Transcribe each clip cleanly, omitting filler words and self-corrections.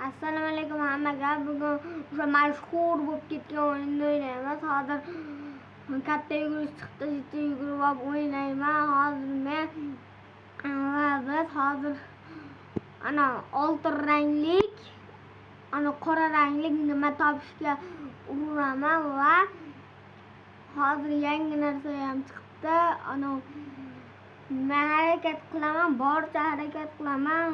Assalomu alaykum hammaga. Bugun o'sha mashhur bo'lib ketgan o'yinni o'ynaymiz. Hozir katta yugurish chiqdi, jitta yugurib olib o'ynayman. Hozir men va biz hozir ana oltin ranglik, ana qora ranglik nima topishga urinaman va hozir yangi narsa ham chiqdi. Ana men harakat qilaman, boricha harakat qilaman.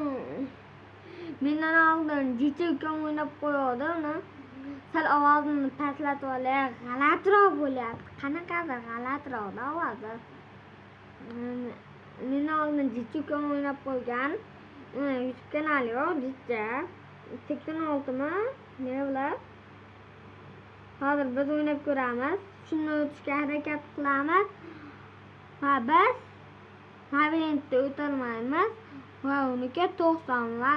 Mendan oldin jicha ukam o'ynab qo'yadi uni. Sal ovozini pastlatib olay, g'alatiroq bo'lyapti. Qanaqadir g'alatiroqda ovozi. Mendan oldin jicha ukam o'ynab qo'ygan. YouTube kanali yo'q, jicha. 86mi? Ne bilan? Hozir biz o'ynab ko'ramiz. Shuni o'tishga harakat qilamiz. Va biz labirintda o'tolmaymiz. Va uniki 90 va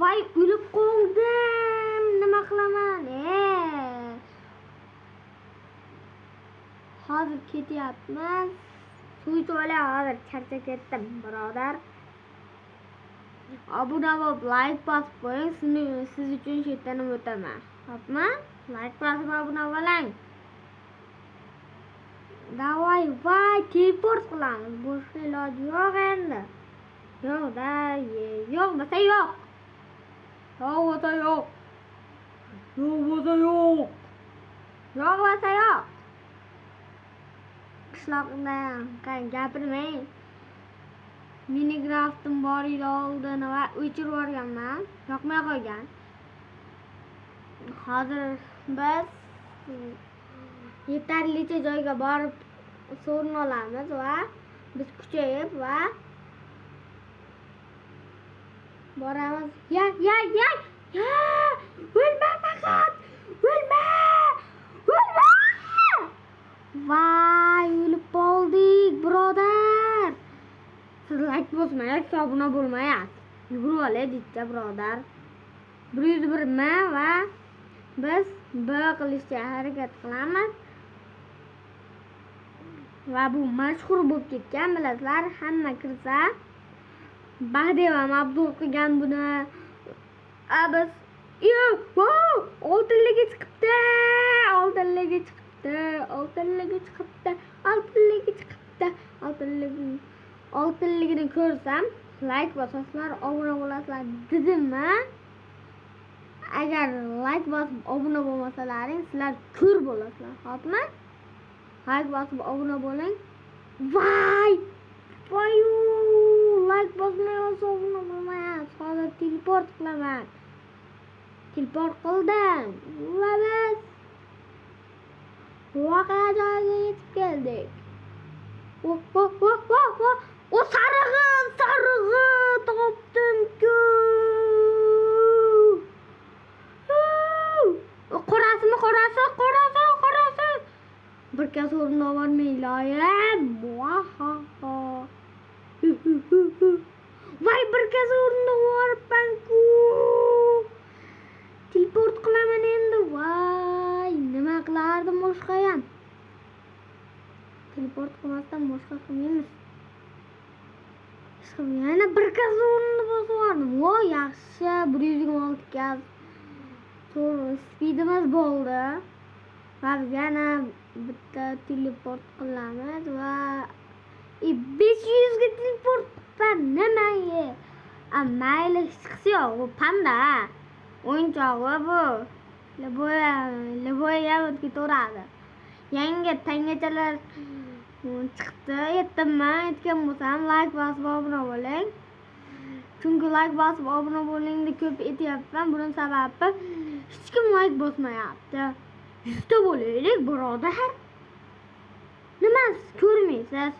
voy o'lib qoldim. Nima qilaman? Hozir ketyapmiz. Suv ichib olay, hozir charchab ketdim, birodar. Obuna bo'lib, like bosib qo'ying. Siz uchun chetdan o'taman. Xo'pmi? Like bosib obuna bo'ling. Davay, voy, teleport qilamiz. Boshqa iloji yo'q endi. Yo'q-da, yo'q bo'lsa yo'q. Yo'q bo'lsa yo'q. Yo'q bo'lsa yo'q. Yo'q bo'lsa yo'q. Qishloqda gapirmang. Minecraft'im bor edi oldin va o'chirib yuborganman. Yoqmay qo'ygan. Hozir biz yetarlicha joyga borib sovrin olamiz va biz kuchayib va boramiz. Ya! O'lma faqat! O'lma! Voy, o'lib qoldik, birodar. Siz like bosmayapsiz, obuna bo'lmayapsiz. Yugurib olay, jicha birodar. 101 mi va biz B qilishga harakat qilamiz. Va bu mashhur bo'lib ketgan, bilasizlar, hamma kirsa. Baxdev ham obzor qilgan buni. Biz oltinligi chiqibdi. Oltinligini ko'rsam, like bosasizlar, obuna bo'lasizlar dedimmi? Agar like bosib obuna bo'lmasalaring, sizlar ko'r bo'lasizlar, xo'pmi? Like bosib obuna bo'ling. Voy! Like bosmay olsa obuna bo'lmayapsiz. Hozir teleport qilaman. Teleport qildim. Va biz voqea joyiga yetib keldik. O sarig'i topdim-ku. Qorasi. Bir kez o'rnina bormaylar. Voy, bir kez o'rnina boribman-ku. Teleport qilaman endi. Voy, nima qilardim boshqa ham? Teleport qilmasdan boshqa qilmaymiz. Yana bir kez o'rnini bosib oldim. Voy, yaxshi. 126 kez. To'g'ri, speedimiz bo'ldi. Va biz yana bitta teleport qilamiz va 500 ga teleport qilib nimaga? Mayli, hech qisi yo'q, bu panda. O'yinchog'i bu. Liboya o'tga to'radi. Yangi tangachalar chiqdi. Aytgan bo'lsam, like bosib obuna bo'ling. Chunki like bosib obuna bo'ling deb ko'p aytyapman. Buning sababi hech kim like bosmayapti. 100 ta bo'laylik, birodar. Nima ko'rmaysiz?